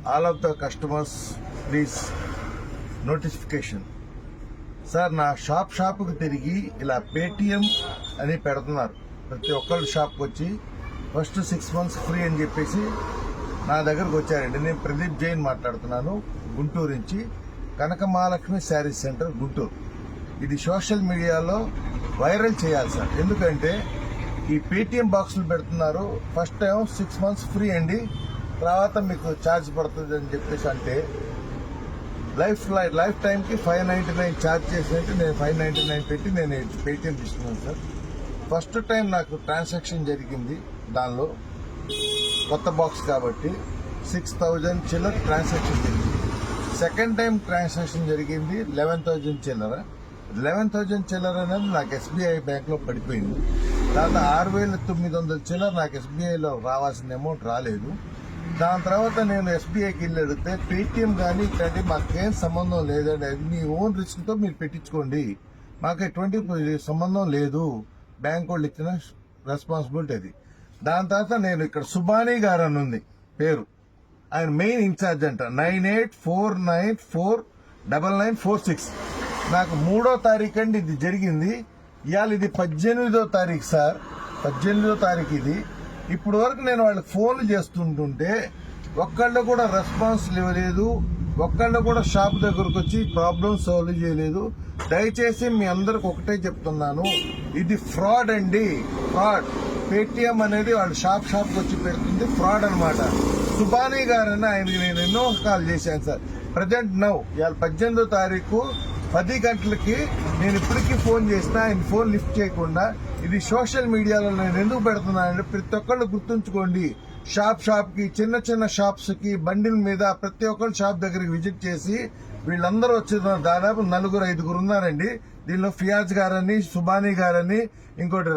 all of the customers, please notification. Sir నా షాప్కి తిరిగి ఇలా పేటిఎం అని పెడుతున్నారు. ప్రతి ఒక్కళ్ళు షాప్కి వచ్చి ఫస్ట్ 6 months ఫ్రీ అని చెప్పేసి నా దగ్గరకు వచ్చారండి. నేను ప్రదీప్ జైన్ మాట్లాడుతున్నాను, గుంటూరు నుంచి. కనక మహాలక్ష్మి శారీస్ సెంటర్, గుంటూరు. ఇది సోషల్ మీడియాలో వైరల్ చేయాలి సార్. ఎందుకంటే ఈ పేటిఎం బాక్సులు పెడుతున్నారు. ఫస్ట్ టైం 6 months ఫ్రీ అండి, తర్వాత మీకు ఛార్జ్ పడుతుంది అని చెప్పేసి అంటే లైఫ్ టైంకి 599 ఛార్జ్ చేసినట్టు నేను 599 పెట్టి నేను పేటిఎం తీసుకున్నాను సార్. ఫస్ట్ టైం నాకు ట్రాన్సాక్షన్ జరిగింది, దానిలో కొత్త బాక్స్ కాబట్టి 6,000 చిల్లర ట్రాన్సాక్షన్ జరిగింది. సెకండ్ టైం ట్రాన్సాక్షన్ జరిగింది 11,000 చిల్లర. 11,000 చిల్లర అనేది నాకు ఎస్బీఐ బ్యాంక్లో పడిపోయింది. తర్వాత 6,900 చిల్లర నాకు ఎస్బీఐలో రావాల్సిన అమౌంట్ రాలేదు. దాని తర్వాత నేను ఎస్బీఐకి వెళ్ళి అడిగితే పేటిఎం కానీ ఇట్లాంటి మాకేం సంబంధం లేదండి, అది మీ ఓన్ రిస్క్తో మీరు పెట్టించుకోండి, మాకు ఎటువంటి సంబంధం లేదు, బ్యాంక్ వాళ్ళు ఇచ్చిన రెస్పాన్సిబిలిటీ అది. దాని తర్వాత నేను ఇక్కడ సుబానీ గారు అని ఉంది పేరు, ఆయన మెయిన్ ఇన్ఛార్జ్ అంట. 9849499946. నాకు 3వ తారీఖు అండి ఇది జరిగింది. ఇవాళ ఇది 18వ తారీఖు సార్, 18వ తారీఖు ఇది. ఇప్పుడు వరకు నేను వాళ్ళకి ఫోన్లు చేస్తుంటుంటే ఒక్కళ్ళు కూడా రెస్పాన్స్ ఇవ్వలేదు, ఒక్కళ్ళు కూడా షాప్ దగ్గరకు వచ్చి ప్రాబ్లమ్ సాల్వ్ చేయలేదు. దయచేసి మీ అందరికి ఒకటే చెప్తున్నాను, ఇది ఫ్రాడ్ అండి, ఫ్రాడ్. పేటిఎం అనేది వాళ్ళు షాప్కి వచ్చి పెడుతుంది, ఫ్రాడ్ అనమాట. సుబానీ గారని ఆయనకి నేను ఎన్నో కాల్ చేశాను సార్. ప్రజెంట్ నౌ ఇవాళ 18వ తారీఖు 10 గంటలకి నేను ఇప్పటికీ ఫోన్ చేసినా ఆయన ఫోన్ లిఫ్ట్ చేయకుండా. ఇది సోషల్ మీడియాలో నేను ఎందుకు పెడుతున్నానంటే ప్రతి ఒక్కళ్ళు గుర్తుంచుకోండి, షాప్కి చిన్న షాప్స్ కి బండిల మీద ప్రతి ఒక్కళ్ళు షాప్ దగ్గరికి విజిట్ చేసి వీళ్ళందరూ వచ్చిన దాదాపు 4-5 ఉన్నారండి. దీనిలో ఫియాజ్ గారని, సుబానీ గారని, ఇంకోటి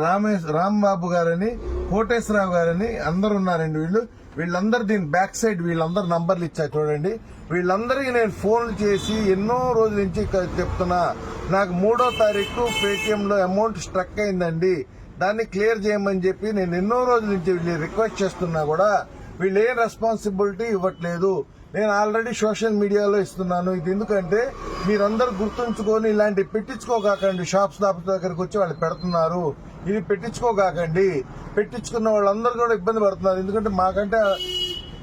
రాంబాబు గారని, కోటేశ్వరరావు గారని అందరు ఉన్నారండి. వీళ్ళందరూ దీని బ్యాక్ సైడ్ వీళ్ళందరూ నంబర్లు ఇచ్చారు చూడండి. వీళ్ళందరికీ నేను ఫోన్లు చేసి ఎన్నో రోజుల నుంచి చెప్తున్నా, నాకు 3వ తారీఖు పేటిఎంలో అమౌంట్ స్ట్రక్ అయిందండి, దాన్ని క్లియర్ చేయమని చెప్పి నేను ఎన్నో రోజుల నుంచి వీళ్ళు రిక్వెస్ట్ చేస్తున్నా కూడా వీళ్ళు ఏం రెస్పాన్సిబిలిటీ ఇవ్వట్లేదు. నేను ఆల్రెడీ సోషల్ మీడియాలో ఇస్తున్నాను. ఇది ఎందుకంటే మీరందరూ గుర్తుంచుకొని ఇలాంటివి పెట్టించుకోకాకండి. షాప్స్ దగ్గరకు వచ్చి వాళ్ళు పెడుతున్నారు, ఇది పెట్టించుకోకాకండి. పెట్టించుకున్న వాళ్ళందరూ కూడా ఇబ్బంది పడుతున్నారు. ఎందుకంటే మాకంటే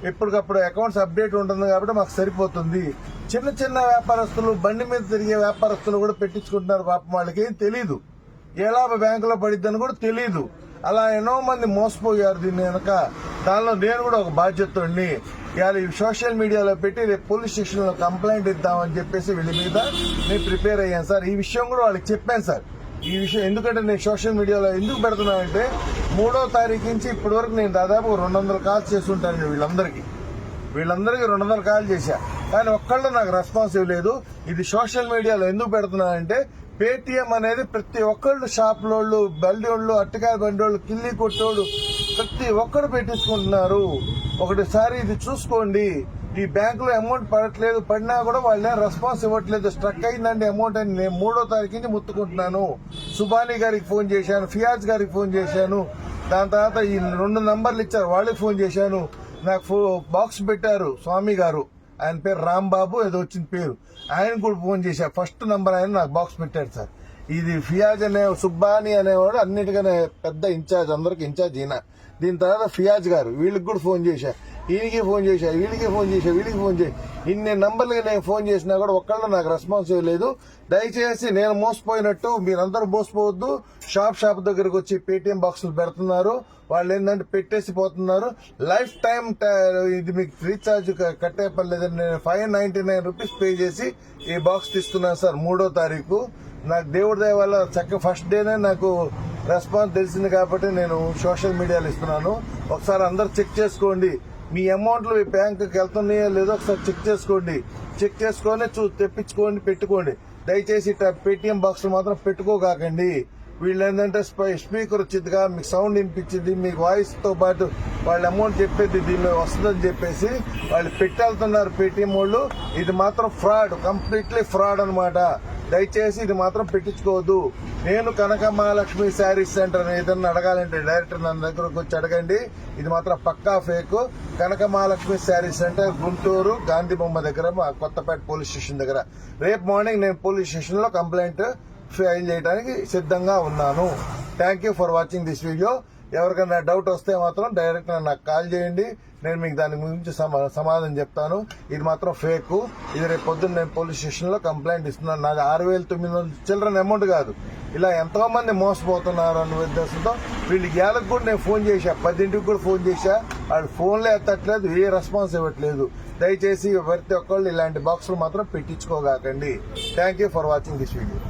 ఎప్పటికప్పుడు అకౌంట్స్ అప్డేట్ ఉంటుంది కాబట్టి మాకు సరిపోతుంది. చిన్న వ్యాపారస్తులు, బండి మీద తిరిగే వ్యాపారస్తులు కూడా పెట్టించుకుంటున్నారు. పాపం వాళ్ళకి ఏం తెలీదు, ఎలా బ్యాంకులో పడిద్దని కూడా తెలీదు. అలా ఎన్నో మంది మోసపోయారు దీన్ని వెనక. దానిలో నేను కూడా ఒక బాధ్యతని ఇవాళ ఈ సోషల్ మీడియాలో పెట్టి రేపు పోలీస్ స్టేషన్ లో కంప్లైంట్ ఇద్దామని చెప్పేసి వీళ్ళ మీద నేను ప్రిపేర్ అయ్యాను సార్. ఈ విషయం కూడా వాళ్ళకి చెప్పాను సార్. ఈ విషయం ఎందుకంటే నేను సోషల్ మీడియాలో ఎందుకు పెడుతున్నానంటే 3వ తారీఖు నుంచి ఇప్పటి వరకు నేను దాదాపు 200 కాల్స్ చేస్తుంటాను వీళ్ళందరికీ 200 కాల్ చేశా, కానీ ఒక్కళ్ళు నాకు రెస్పాన్స్ ఇవ్వలేదు. ఇది సోషల్ మీడియాలో ఎందుకు పెడుతున్నానంటే పేటిఎం అనేది ప్రతి ఒక్కళ్ళు షాప్లోళ్ళు, బండిోళ్ళు, అట్టకాయ బండిోళ్ళు, కిల్లి కొట్టోళ్ళు ప్రతి ఒక్కరు పెట్టించుకుంటున్నారు. ఒకటిసారి ఇది చూసుకోండి. ఈ బ్యాంకులో అమౌంట్ పడట్లేదు, పడినా కూడా వాళ్ళే రెస్పాన్స్ ఇవ్వట్లేదు. స్ట్రక్ అయిందండి అమౌంట్ అని నేను 3వ తారీఖు నుంచి ముత్తుకుంటున్నాను. సుబానీ గారికి ఫోన్ చేశాను, ఫియాజ్ గారికి ఫోన్ చేశాను. దాని తర్వాత ఈ 2 నంబర్లు ఇచ్చారు, వాళ్ళకి ఫోన్ చేశాను. నాకు బాక్స్ పెట్టారు స్వామి గారు, ఆయన పేరు రాంబాబు ఏదో వచ్చిన పేరు, ఆయన కూడా ఫోన్ చేశా. ఫస్ట్ నంబర్ ఆయన నాకు బాక్స్ పెట్టాడు సార్. ఇది ఫియాజ్ అనే సుబ్బానీ అనేవాడు అన్నిటికనే పెద్ద ఇన్ఛార్జ్, అందరికి ఇన్ఛార్జ్ ఈయన. దీని తర్వాత ఫియాజ్ గారు, వీళ్ళకి కూడా ఫోన్ చేశా, ఈయనకి ఫోన్ చేశా, వీళ్ళకి ఫోన్ చేసి ఇన్ని నంబర్లకి నేను ఫోన్ చేసినా కూడా ఒక్కళ్ళు నాకు రెస్పాన్స్ ఇవ్వలేదు. దయచేసి నేను మోసపోయినట్టు మీరందరూ మోసపోవద్దు. షాప్ దగ్గరకు వచ్చి పేటిఎం బాక్సులు పెడుతున్నారు, వాళ్ళు ఏంటంటే పెట్టేసి పోతున్నారు. లైఫ్ టైం ఇది మీకు రీఛార్జ్ కట్టే పని లేదని నేను 599 రూపీస్ పే చేసి ఈ బాక్స్ తీసుకున్నాను సార్ 3వ తారీఖు. నాకు దేవుడి దయ వల్ల చక్కగా ఫస్ట్ డేనే నాకు రెస్పాన్స్ తెలిసింది కాబట్టి నేను సోషల్ మీడియాలో ఇస్తున్నాను. ఒకసారి అందరు చెక్ చేసుకోండి, మీ అమౌంట్లు మీ బ్యాంకుకి వెళ్తున్నాయో లేదో ఒకసారి చెక్ చేసుకోండి. చెక్ చేసుకొని తెప్పించుకోండి, పెట్టుకోండి. దయచేసి పేటిఎం బాక్స్ మాత్రం పెట్టుకోకాకండి. వీళ్ళు ఏంటంటే స్పీకర్ వచ్చిందిగా మీకు సౌండ్ వినిపించింది, మీకు వాయిస్ తో పాటు వాళ్ళ అమౌంట్ చెప్పేది దీనిలో వస్తుందని చెప్పేసి వాళ్ళు పెట్టెళ్తున్నారు పేటిఎం వాళ్ళు. ఇది మాత్రం ఫ్రాడ్, కంప్లీట్లీ ఫ్రాడ్ అనమాట. దయచేసి ఇది మాత్రం పెట్టించుకోవద్దు. నేను కనక మహాలక్ష్మి శారీస్ సెంటర్ ఏదన్నా అడగాలంటే డైరెక్ట్ నన్ను దగ్గరకు వచ్చి అడగండి. ఇది మాత్రం పక్కా ఫేక్. కనక మహాలక్ష్మి శారీస్ సెంటర్ గుంటూరు గాంధీ బొమ్మ దగ్గర, మా కొత్తపేట పోలీస్ స్టేషన్ దగ్గర. రేపు మార్నింగ్ నేను పోలీస్ స్టేషన్ లో కంప్లైంట్ ఫైల్ చేయడానికి సిద్ధంగా ఉన్నాను. Thank you for watching this video. ఎవరికైనా డౌట్ వస్తే మాత్రం డైరెక్ట్ నాకు కాల్ చేయండి. నేను మీకు దాని గురించి సమాధానం చెప్తాను. ఇది మాత్రం ఫేక్. ఇది రేపు పొద్దున్న నేను పోలీస్ స్టేషన్ లో కంప్లైంట్ ఇస్తున్నాను. నాది 6,900 చిల్డ్రన్ అమౌంట్ కాదు. ఇలా ఎంతో మంది మోసపోతున్నారు అన్న ఉద్దేశంతో వీళ్ళకి ఏళ్ళకి కూడా నేను ఫోన్ చేశా, 10ంటికి కూడా ఫోన్ చేశా. వాళ్ళు ఫోన్లే ఎత్తట్లేదు, ఏ రెస్పాన్స్ ఇవ్వట్లేదు. దయచేసి ప్రతి ఒక్కళ్ళు ఇలాంటి బాక్సులు మాత్రం పెట్టించుకోగాకండి. Thank you for watching this video.